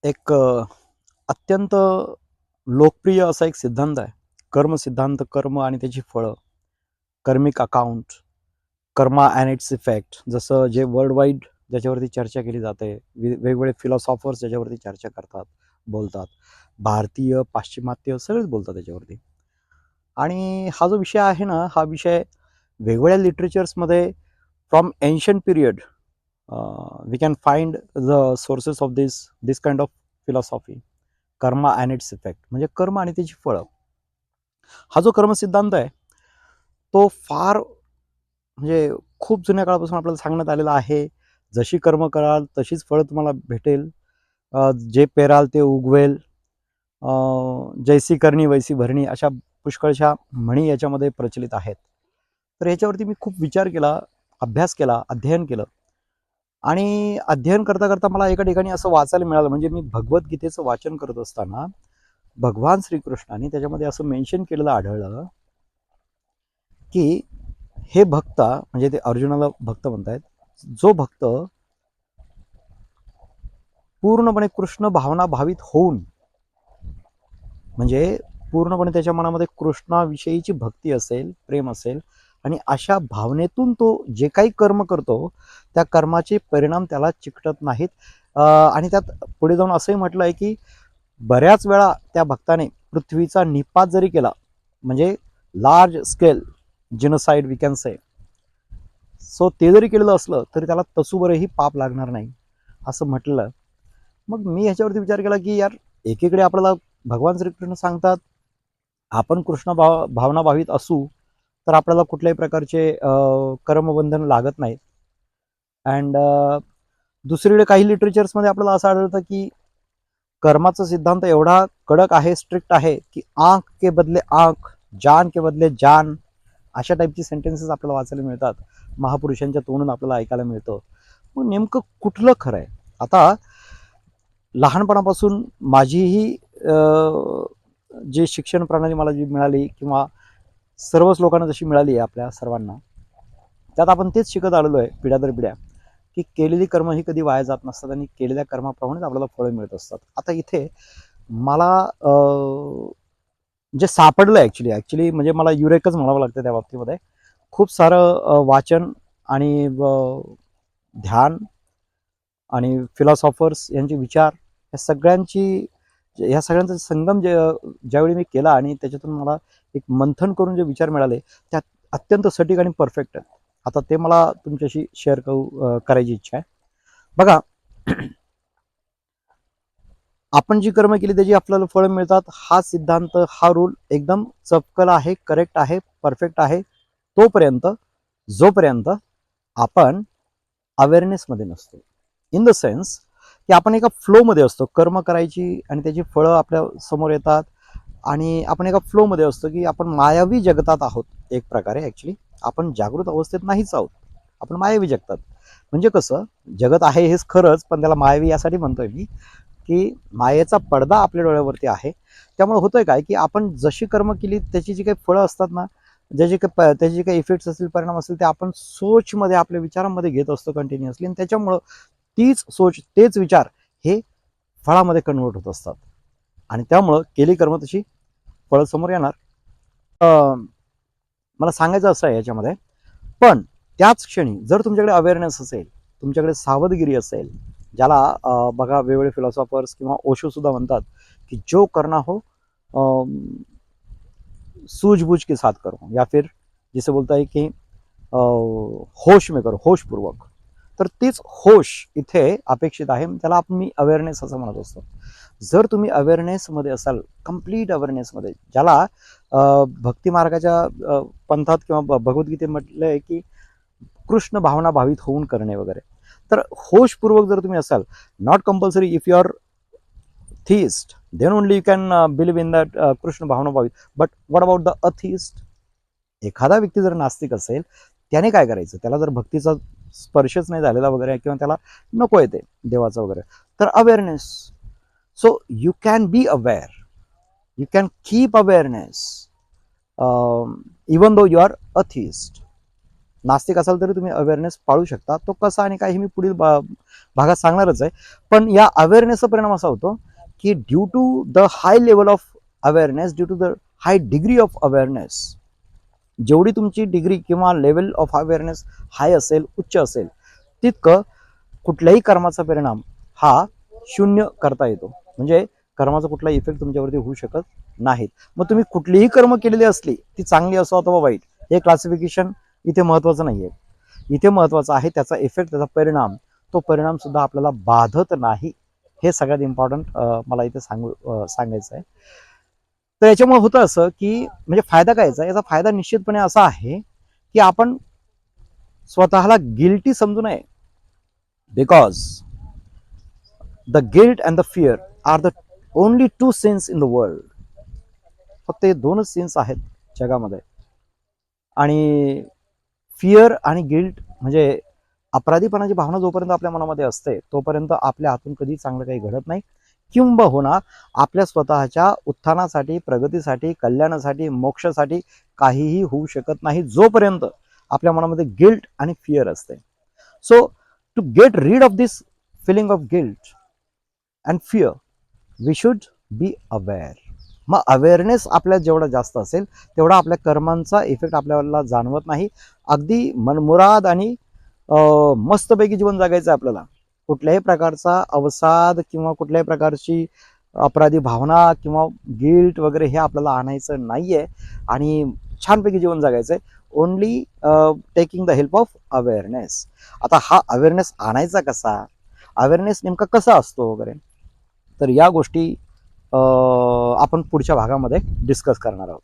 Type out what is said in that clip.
एक अत्यंत लोकप्रिय असा एक सिद्धांत आहे. कर्म सिद्धांत, कर्म आणि त्याची फळं, karmic account, karma and its effect. जसं जे वर्ल्ड वाईड ज्याच्यावरती चर्चा केली जाते, वेगवेगळे फिलॉसॉफर्स ज्याच्यावरती चर्चा करतात, बोलतात. भारतीय, पाश्चिमात्य सगळेच बोलतात त्याच्यावरती. आणि हा जो विषय आहे ना, हा विषय वेगवेगळ्या लिटरेचर्समध्ये from ancient period we can find the sources of this kind of philosophy. Karma and its effect म्हणजे कर्म आणि त्याची फळं. हा जो कर्म सिद्धांत आहे तो फार म्हणजे खूप जुन्या काळापासून आपल्याला सांगण्यात आलेला आहे. जशी कर्म कराल तशीच फळं तुम्हाला भेटेल. जे पेराल ते उगवेल. जैसी करणी वैसी भरणी अशा पुष्कळशा म्हणी याच्यामध्ये प्रचलित आहेत. तर याच्यावरती मी खूप विचार केला, अभ्यास केला, अध्ययन केलं. आणि अध्ययन करता करता मला एका ठिकाणी असं वाचायला मिळालं, म्हणजे मी भगवद्गीतेचं वाचन करत असताना भगवान श्रीकृष्णाने त्याच्यामध्ये असं मेन्शन केलेलं आढळलं की हे भक्त म्हणजे ते अर्जुनाला भक्त म्हणतायत, जो भक्त पूर्णपणे कृष्ण भावना भावित होऊन म्हणजे पूर्णपणे त्याच्या मनामध्ये कृष्णाविषयीची भक्ती असेल, प्रेम असेल आणि अशा भावनेतून तो जे काही कर्म करतो त्या कर्माचे परिणाम त्याला चिकटत नाहीत. आणि त्यात पुढे जाऊन असंही म्हटलं आहे की बऱ्याच वेळा त्या भक्ताने पृथ्वीचा निपात जरी केला, म्हणजे large scale genocide we can say, so ते जरी केलेलं असलं तरी त्याला तसूवरही पाप लागणार नाही असं म्हटलं. मग मी ह्याच्यावरती विचार केला की यार, एकीकडे आपल्याला भगवान श्रीकृष्ण सांगतात आपण कृष्ण भावना भावित असू तर आपल्याला कुठल्याही प्रकारचे कर्मबंधन लागत नाहीत. अँड दुसरीकडे काही लिटरेचर्समध्ये आपल्याला असं आढळतं की कर्माचा सिद्धांत एवढा कडक आहे, स्ट्रिक्ट आहे की आंख के बदले आंख, जान के बदले जान, अशा टाईपची सेंटेन्सेस आपल्याला वाचायला मिळतात, महापुरुषांच्या तोंडून आपल्याला ऐकायला मिळतं. मग नेमकं कुठलं खरं आहे? आता लहानपणापासून माझीही जी शिक्षण प्रणाली मला जी मिळाली किंवा सर्वच लोकांना जशी मिळाली आहे आपल्या सर्वांना, त्यात आपण तेच शिकत आलेलो आहे पिढ्या दर पिढ्या, की केलेली कर्म ही कधी वाया जात नसतात आणि केलेल्या कर्माप्रमाणेच आपल्याला फळं मिळत असतात. आता इथे मला जे सापडलं ॲक्च्युली ॲक्च्युली म्हणजे मला युरेकच म्हणावं लागतं त्या बाबतीमध्ये. खूप सारं वाचन आणि ध्यान आणि फिलॉसॉफर्स यांचे विचार ह्या सगळ्यांचा संगम ज्यावेळी मी केला आणि त्याच्यातून मला एक मंथन करून जे विचार मिळाले त्यात अत्यंत सटीक आणि परफेक्ट आहे. आता ते मला तुमच्याशी शेअर करायची इच्छा आहे. बघा, आपण जी कर्म केली त्याची आपल्याला फळं मिळतात, हा सिद्धांत, हा रूल एकदम चपकल आहे, करेक्ट आहे, परफेक्ट आहे तोपर्यंत जोपर्यंत आपण अवेअरनेसमध्ये नसतो. इन द सेन्स की आपण एका फ्लोमध्ये असतो, कर्म करायची आणि त्याची फळं आपल्या समोर येतात आणि आपण एका फ्लोमध्ये असतो की आपण मायावी जगतात आहोत. एक प्रकारे ॲक्च्युली आपण जागृत अवस्थेत नाहीच आहोत, आपण मायावी जगतात. म्हणजे कसं, जगत आहे हेच खरंच, पण त्याला मायावी यासाठी म्हणतोय मी की मायेचा पडदा आपल्या डोळ्यावरती आहे. त्यामुळे होतंय काय की आपण जशी कर्म केली त्याची जी काही फळं असतात ना, त्याचे जे काही इफेक्ट्स असतील, परिणाम असतील, ते आपण सोचमध्ये, आपल्या विचारांमध्ये घेत असतो कंटिन्युअसली आणि त्याच्यामुळं तीच सोच, तेच विचार हे फळामध्ये कन्वर्ट होत असतात आणि त्यामुळं केली कर्म तशी फळं समोर येणार. मला सांगायचं असं आहे याच्यामध्ये, पण त्याच क्षणी जर तुमच्याकडे अवेअरनेस असेल, तुमच्याकडे सावधगिरी असेल, ज्याला बघा वेगवेगळे फिलॉसॉफर्स किंवा ओशो सुद्धा म्हणतात की जो करना हो सूझबूझ के साथ करो, या फिर जिसे बोलता है की होश में करो, होशपूर्वक. तर तीच होश इथे अपेक्षित आहे, त्याला मी अवेअरनेस असं म्हणत असतो. जर तुम्ही अवेअरनेसमध्ये असाल, कम्प्लीट अवेअरनेसमध्ये, ज्याला भक्ती मार्गाच्या पंथात किंवा भगवद्गीते म्हटलं आहे की कृष्ण भावना भावित होऊन करणे वगैरे, तर होशपूर्वक जर तुम्ही असाल, not compulsory if you are theist, then only you can believe in that Krishna भावना भावित. But what about the atheist? एखादा व्यक्ती जर नास्तिक असेल, त्याने काय करायचं? त्याला जर भक्तीचा स्पर्शच नाही झालेला वगैरे किंवा त्याला नको येते देवाचं वगैरे, तर awareness. So you can be aware, you can keep awareness even though you are atheist. नास्तिक असाल तरी तुम्ही अवेअरनेस पाळू शकता. तो कसा आणि काय हे मी पुढील भागात सांगणारच आहे. पण या अवेअरनेसचा परिणाम असा होतो की due to the high level of awareness, due to the high degree of awareness, जेवढी तुमची डिग्री किंवा लेवल ऑफ अवेअरनेस हाय असेल, उच्च असेल, तितकं कुठल्याही कर्माचा परिणाम हा शून्य करता येतो. म्हणजे कर्माचा कुठलाही इफेक्ट तुमच्यावरती होऊ शकत नाहीत. मग तुम्ही कुठलीही कर्म केलेली असली, ती चांगली असो अथवा वाईट, हे क्लासिफिकेशन इथे महत्त्वाचं नाही आहे. इथे महत्त्वाचं आहे त्याचा इफेक्ट, त्याचा परिणाम. तो परिणाम सुद्धा आपल्याला बाधत नाही, हे सगळ्यात इम्पॉर्टंट मला इथे सांगायचं आहे. तर याच्यामुळे होतं असं की म्हणजे फायदा काय याचा फायदा निश्चितपणे असा आहे की आपण स्वतःला गिल्टी समजू नये. Because the guilt and the fear are the only two sins in the world. फक्त हे दोनच सिन्स आहेत जगामध्ये. आणि फिअर आणि गिल्ट म्हणजे अपराधीपणाची भावना जोपर्यंत आपल्या मनामध्ये असते तोपर्यंत आपल्या हातून कधी चांगलं काही घडत नाही. किंबहुना आपल्या स्वतःच्या उत्थानासाठी, प्रगतीसाठी, कल्याणासाठी, मोक्षासाठी काहीही होऊ शकत नाही जोपर्यंत आपल्या मनामध्ये गिल्ट आणि फिअर असते. So to get rid of this feeling of guilt and fear we should be aware. मग अवेअरनेस आपल्यात जेवढा जास्त असेल तेवढा आपल्या कर्मांचा इफेक्ट आपल्याला जाणवत नाही. अगदी मनमुराद आणि मस्तपैकी जीवन जगायचं आहे आपल्याला. कुठल्याही प्रकारचा अवसाद किंवा कुठल्याही प्रकारची अपराधी भावना किंवा गिल्ट वगैरे हे आपल्याला आणायचं नाहीये आणि छानपैकी जीवन जगायचंय. Only taking the help of awareness. आता हा अवेअरनेस आणायचा कसा, अवेअरनेस नेमका कसा असतो वगैरे, तर या गोष्टी आपण पुढच्या भागामध्ये डिस्कस करणार आहोत.